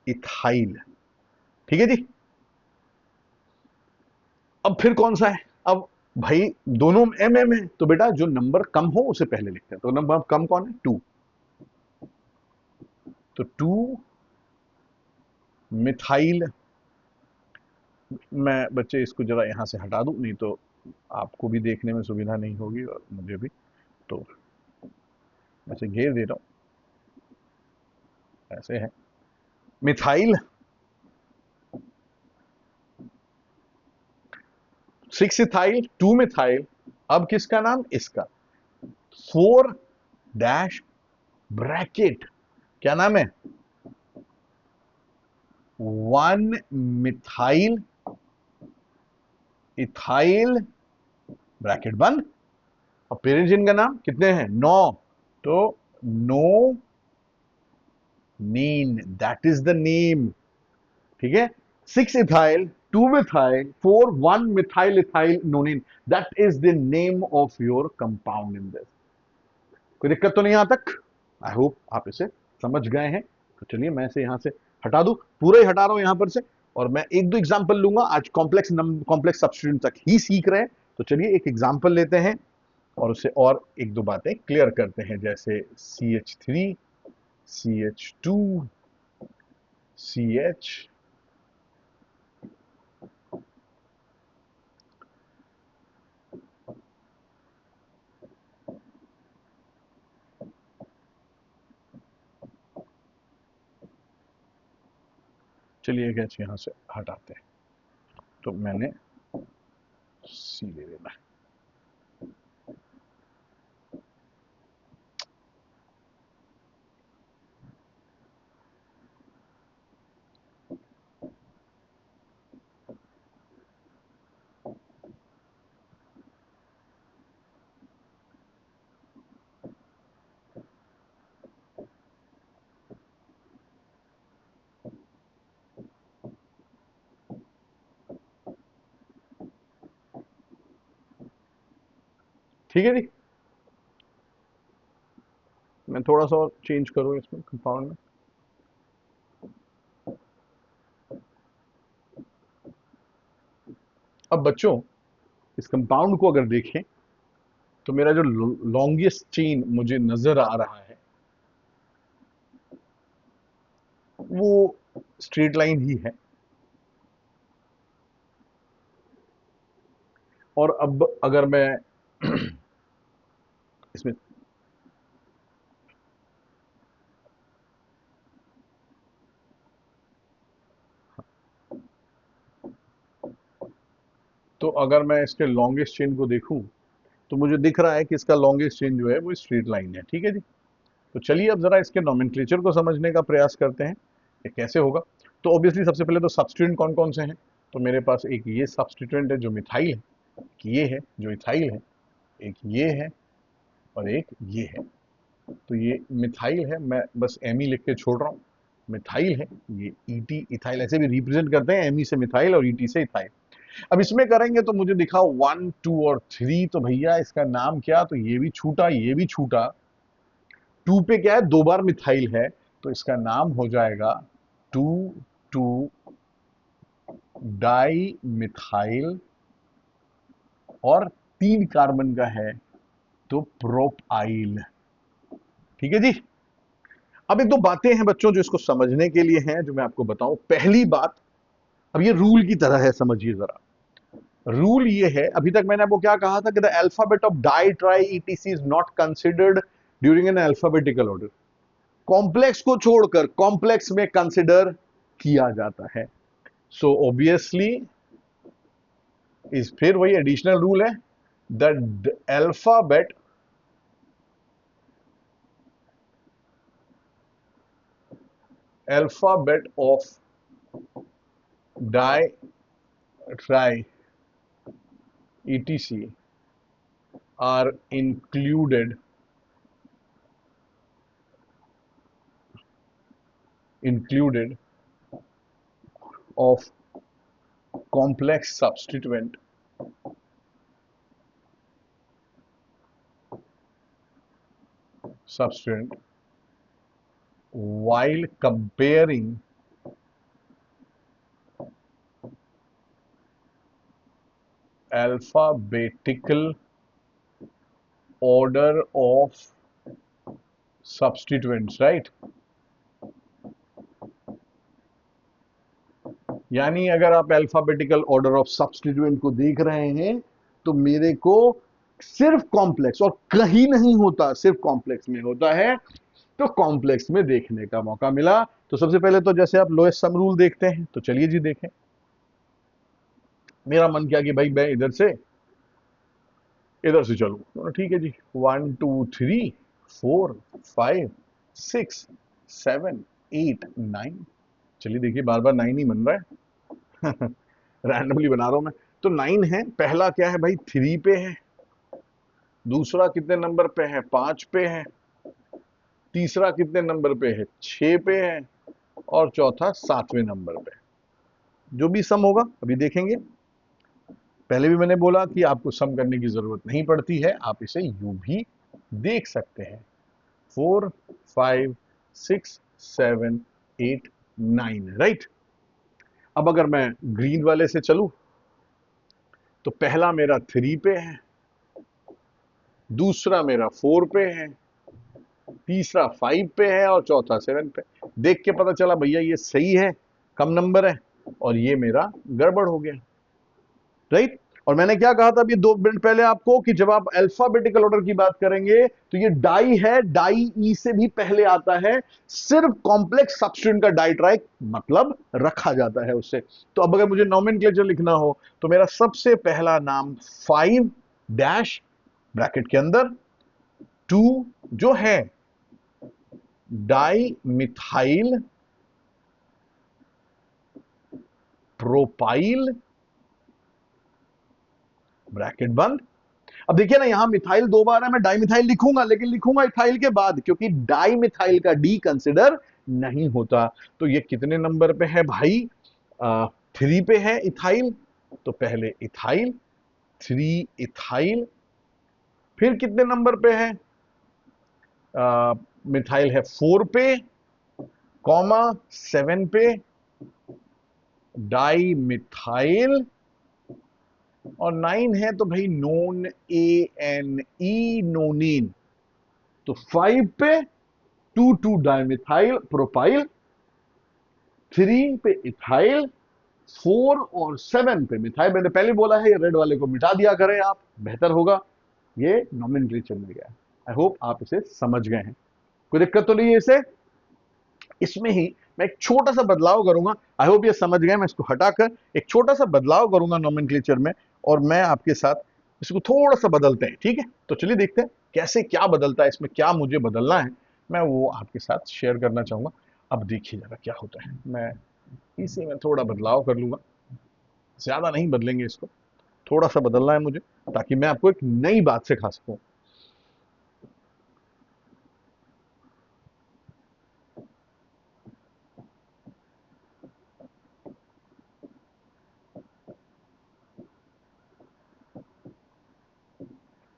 इथाइल, ठीक है जी। अब फिर कौन सा है? अब भाई दोनों एम एम है, तो बेटा जो नंबर कम हो उसे पहले लिखते हैं। तो नंबर कम कौन है? 2। तो 2 मिथाइल। मैं बच्चे इसको जरा यहां से हटा दूं, नहीं तो आपको भी देखने में सुविधा नहीं होगी और मुझे भी। तो ऐसे घेर दे रहा हूं, ऐसे है मिथाइल। 6 ethyl, 2 methyl. अब किसका नाम? इसका। 4 डैश ब्रैकेट, क्या नाम है? 1 मिथाइल इथाइल, ब्रैकेट बंद। और पेरेंट्स इनका नाम कितने हैं? 9। तो नो नीन, दैट इज द नेम, ठीक है। 6 ethyl, 2 methyl, 4 1 methyl ethyl nonyne, that is the name of your compound in this. कोई दिक्कत तो नहीं यहां तक? आई होप आप इसे समझ गए हैं। तो चलिए मैं इसे यहां से हटा दूं, पूरा ही हटा रहा हूं यहां पर से, और मैं एक दो एग्जांपल लूंगा। आज कॉम्प्लेक्स सब्स्टिट्यूएंट तक ही सीख रहे हैं, तो चलिए एक एग्जांपल लेते हैं और उससे और एक दो बातें क्लियर करते हैं, जैसे CH3, CH2, CH, चलिए एक एच यहां से हटाते हैं, तो मैंने सी ले लेना है। ठीक है जी, मैं थोड़ा सा और चेंज करूं इसमें कंपाउंड में। अब बच्चों, इस कंपाउंड को अगर देखें तो मेरा जो लॉन्गेस्ट चेन मुझे नजर आ रहा है वो स्ट्रेट लाइन ही है। और अब अगर मैं इसमें तो अगर मैं इसके लॉन्गेस्ट चेन को देखूं तो मुझे दिख रहा है कि इसका लॉन्गेस्ट चेन जो है वो स्ट्रेट लाइन है। ठीक है जी, तो चलिए अब जरा इसके नोमेनक्लेचर को समझने का प्रयास करते हैं, ये कैसे होगा। तो ऑब्वियसली सबसे पहले तो सब्स्टिट्यूएंट कौन कौन से हैं, तो मेरे पास एक ये सब्स्टिट्यूएंट है जो मिथाइल है, एक ये है जो इथाइल है, एक ये है और एक ये है। तो ये मिथाइल है, मैं बस एमी लिख के छोड़ रहा हूँ, मिथाइल है। ये ईटी इथाइल ऐसे भी रिप्रेजेंट करते हैं, एमी से मिथाइल और ईटी से इथाइल। अब इसमें करेंगे तो मुझे दिखा 1 2 और 3, तो भैया इसका नाम क्या, तो ये भी छूटा ये भी छूटा। 2 पे क्या है, दो बार मिथाइल है, तो इसका नाम हो जाएगा 2 2 डाई मिथाइल, और 3 कार्बन का है तो प्रोपाइल। ठीक है जी। अब एक दो बातें हैं बच्चों जो इसको समझने के लिए हैं, जो मैं आपको बताऊं। पहली बात, अब ये रूल की तरह है, समझिए जरा। रूल ये है, अभी तक मैंने आपको क्या कहा था कि the alphabet of di tri etc is not considered during an alphabetical order. Complex को छोड़कर कॉम्प्लेक्स में कंसिडर किया जाता है। सो ऑब्वियसली इस फिर वही एडिशनल रूल है, the alphabet alphabet of di tri etc are included of complex substituent while comparing alphabetical order of substituents, right? यानी अगर आप अल्फाबेटिकल ऑर्डर ऑफ सब्स्टिट्यूएंट को देख रहे हैं तो मेरे को सिर्फ कॉम्प्लेक्स, और कहीं नहीं होता, सिर्फ कॉम्प्लेक्स में होता है, तो कॉम्प्लेक्स में देखने का मौका मिला। तो सबसे पहले तो जैसे आप लोएस्ट सम रूल देखते हैं, तो चलिए जी देखें। मेरा मन किया कि भाई मैं इधर से चलूं, तो ठीक है जी, 1 2 3 4 5 6 7 8 9। चलिए देखिए, बार बार 9 ही बन रहा है रैंडमली बना रहा हूं मैं। तो 9 है, पहला क्या है भाई, 3 पे है, दूसरा कितने नंबर पे है, 5 पे है, तीसरा कितने नंबर पे है, 6 पे है, और चौथा 7वें नंबर पे। जो भी सम होगा अभी देखेंगे। पहले भी मैंने बोला कि आपको सम करने की जरूरत नहीं पड़ती है, आप इसे यूं भी देख सकते हैं। 4 5 6 7 8 9 है, राइट। अब अगर मैं ग्रीन वाले से चलूं तो पहला मेरा 3 पे है, दूसरा मेरा 4 पे है, तीसरा 5 पे है और चौथा 7 पे। देख के पता चला भैया ये सही है, कम नंबर है, और ये मेरा गड़बड़ हो गया, राइट। और मैंने क्या कहा था अभी 2 मिनट पहले आपको कि जब आप अल्फाबेटिकल ऑर्डर की बात करेंगे तो ये डाई है, डाई ई से भी पहले आता है, सिर्फ कॉम्प्लेक्स सब्स्टिट्यूएंट का डाइट्राई मतलब रखा जाता है उससे। तो अब अगर मुझे नॉमेनक्लेचर लिखना हो तो मेरा सबसे पहला नाम 5 डैश ब्रैकेट के अंदर 2 जो है डाई मिथाइल प्रोपाइल ब्रैकेट बंद। अब देखिए ना यहां मिथाइल 2 बार है, मैं डाइमिथाइल लिखूंगा लेकिन लिखूंगा इथाइल के बाद, क्योंकि डाइमिथाइल का डी कंसिडर नहीं होता। तो ये कितने नंबर पे है भाई? 3 पे है इथाइल, तो पहले इथाइल, 3 इथाइल। फिर कितने नंबर पे है? मिथाइल है 4 पे, कॉमा 7 पे डाई मिथाइल, और 9 है तो भाई नोन, ए एन ई, नोनिन। तो 5 पे 2 डाइमिथाइल प्रोपाइल, 3 पे इथाइल, 4 और 7 पे मिथाइल। मैंने पहले बोला है ये रेड वाले को मिटा दिया करें आप, बेहतर होगा। ये नॉमेनक्लेचर में गया। आई होप आप इसे समझ गए हैं, कोई दिक्कत तो नहीं है इसे। इसमें ही मैं एक छोटा सा बदलाव करूंगा, आई होप ये समझ गए। मैं इसको हटाकर एक छोटा सा बदलाव करूंगा नॉमेनक्लेचर में, और मैं आपके साथ इसको थोड़ा सा बदलते हैं, ठीक है? तो चलिए देखते हैं कैसे क्या बदलता है, इसमें क्या मुझे बदलना है, मैं वो आपके साथ शेयर करना चाहूंगा। अब देखिए जरा क्या होता है, मैं इसी में थोड़ा बदलाव कर लूंगा, ज्यादा नहीं बदलेंगे इसको, थोड़ा सा बदलना है मुझे ताकि मैं आपको एक नई बात सिखा सकूं।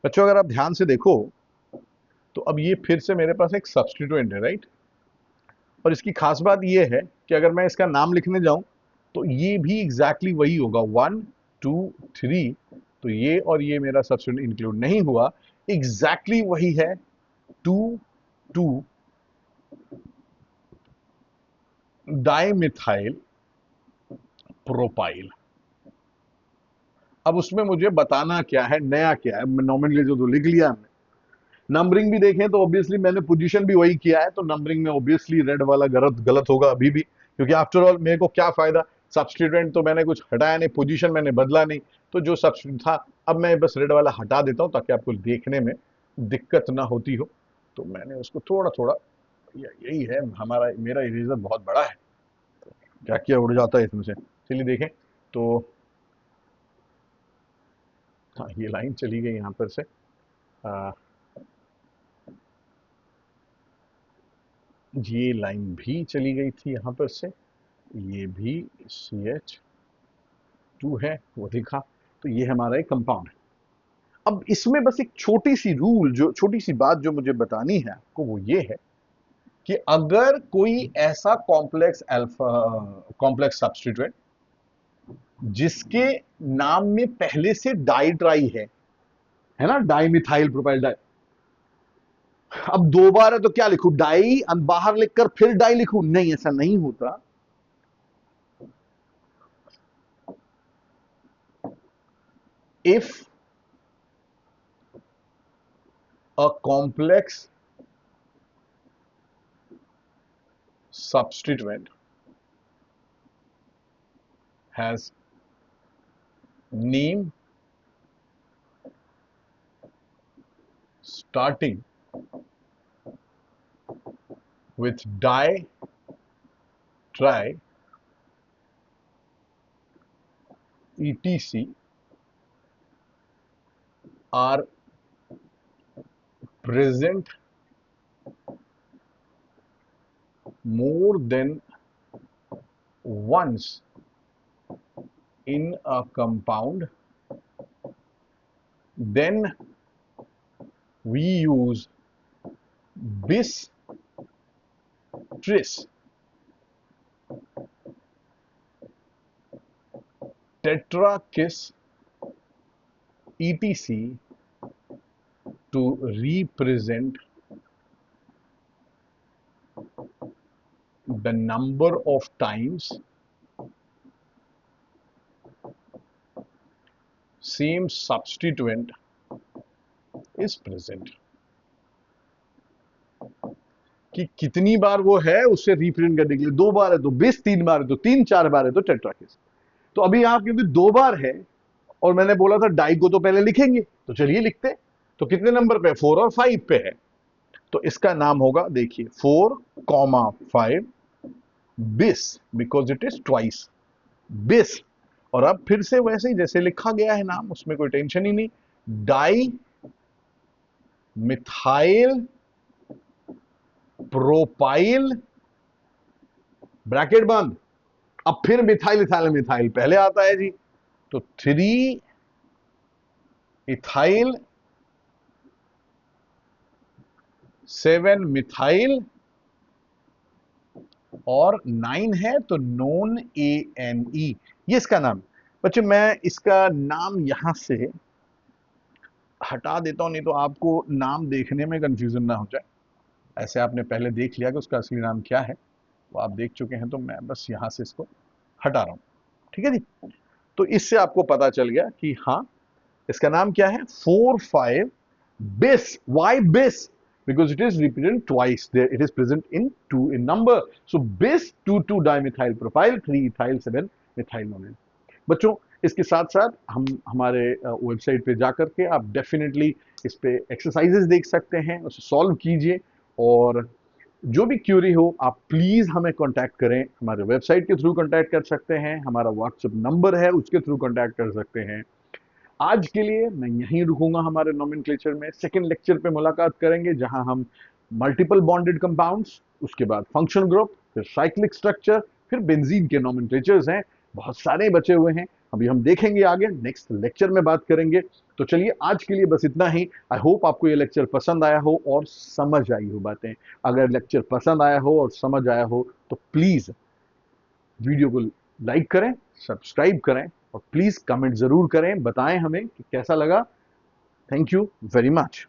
बच्चों अगर आप ध्यान से देखो तो अब ये फिर से मेरे पास एक सब्स्टिट्यूएंट है, राइट। और इसकी खास बात ये है कि अगर मैं इसका नाम लिखने जाऊं तो ये भी एग्जैक्टली वही होगा, 1 2 3। तो ये और ये मेरा सब्स्टिट्यूएंट इंक्लूड नहीं हुआ, एग्जैक्टली वही है, 2 2 डाइमिथाइल प्रोपाइल। अब उसमें मुझे बताना क्या है, नया क्या है। नॉमेनक्लेचर तो लिख लिया हमने, नंबरिंग भी देखें तो ऑब्वियसली मैंने पोजीशन भी वही किया है, तो नंबरिंग में ऑब्वियसली रेड वाला गलत गलत होगा अभी भी, क्योंकि आफ्टर ऑल मेरे को क्या फायदा, सब्स्टिट्यूएंट तो मैंने कुछ हटाया नहीं, पोजीशन मैंने बदला नहीं, तो जो सब्स्टिट्यूएंट था अब मैं बस रेड वाला हटा देता हूं ताकि आपको देखने में दिक्कत ना होती हो। तो मैंने उसको थोड़ा थोड़ा, यही है हमारा, मेरा इरेजर बहुत बड़ा है, क्या क्या उड़ जाता है इसमें से। चलिए देखें तो, हाँ ये लाइन चली गई यहाँ पर से, ये लाइन भी चली गई थी यहाँ पर से, ये भी CH2 है, वो देखा। तो ये हमारा एक कंपाउंड है। अब इसमें बस एक छोटी सी रूल, जो छोटी सी बात जो मुझे बतानी है आपको, वो ये है कि अगर कोई ऐसा कॉम्प्लेक्स सब्स्टिट्यूएंट जिसके नाम में पहले से डाई ट्राई है ना, डाई मिथाइल प्रोपाइल डाई। अब 2 बार है तो क्या लिखूं, डाई बाहर लिखकर फिर डाई लिखूं? नहीं, ऐसा नहीं होता। If a complex substituent has name starting with di, tri, etc are present more than once in a compound, then we use bis tris tetra kiss etc to represent the number of times same substituent is present। कि कितनी बार वो है उससे रिप्रेजेंट करने के लिए, 2 बार है तो बिस, 3 बार है तो 3, 4 बार है तो टेट्राकिस। तो अभी यहां क्योंकि 2 बार है और मैंने बोला था डाई को तो पहले लिखेंगे, तो चलिए लिखते। तो कितने नंबर पे? 4 और 5 पे है, तो इसका नाम होगा, देखिए 4,5 बिस, बिकॉज इट इज ट्वाइस बिस। और अब फिर से वैसे ही जैसे लिखा गया है नाम, उसमें कोई टेंशन ही नहीं, डाई मिथाइल प्रोपाइल, ब्रैकेट बंद, अब फिर मिथाइल इथाइल मिथाइल पहले आता है जी, तो 3 इथाइल 7 मिथाइल और 9 है तो नॉन ANE, ये इसका नाम। बच्चे मैं इसका नाम यहां से हटा देता हूं, नहीं तो आपको नाम देखने में कंफ्यूजन ना हो जाए। ऐसे आपने पहले देख लिया कि उसका असली नाम क्या है, वो आप देख चुके हैं, तो मैं बस यहां से इसको हटा रहा हूं, ठीक है जी। तो इससे आपको पता चल गया कि हाँ इसका नाम क्या है, 4,5 bis। why bis? because it is represented twice, there it is present in 2 in number, so bis 2,2 dimethyl propyl 3 ethyl 7 methyl nonane। बच्चों इसके साथ साथ हम हमारे वेबसाइट पे जाकर के आप डेफिनेटली इस पे एक्सरसाइजेस देख सकते हैं, उसे सॉल्व कीजिए, और जो भी क्यूरी हो आप प्लीज हमें कांटेक्ट करें, हमारे वेबसाइट के थ्रू कांटेक्ट कर सकते हैं, हमारा व्हाट्सएप नंबर है उसके थ्रू कांटेक्ट कर सकते हैं। आज के लिए मैं यहीं रुकूंगा, हमारे नोमेनक्लेचर में सेकंड लेक्चर पे मुलाकात करेंगे जहां हम मल्टीपल बॉन्डेड कंपाउंड्स, उसके बाद फंक्शनल ग्रुप, फिर साइक्लिक स्ट्रक्चर, फिर बेंजीन के नोमेनक्लेचर्स हैं, बहुत सारे बचे हुए हैं, अभी हम देखेंगे आगे नेक्स्ट लेक्चर में बात करेंगे। तो चलिए आज के लिए बस इतना ही। आई होप आपको ये लेक्चर पसंद आया हो और समझ आई हो बातें। अगर लेक्चर पसंद आया हो और समझ आया हो तो प्लीज वीडियो को लाइक करें, सब्सक्राइब करें और प्लीज कमेंट जरूर करें, बताएं हमें कि कैसा लगा। Thank you very much.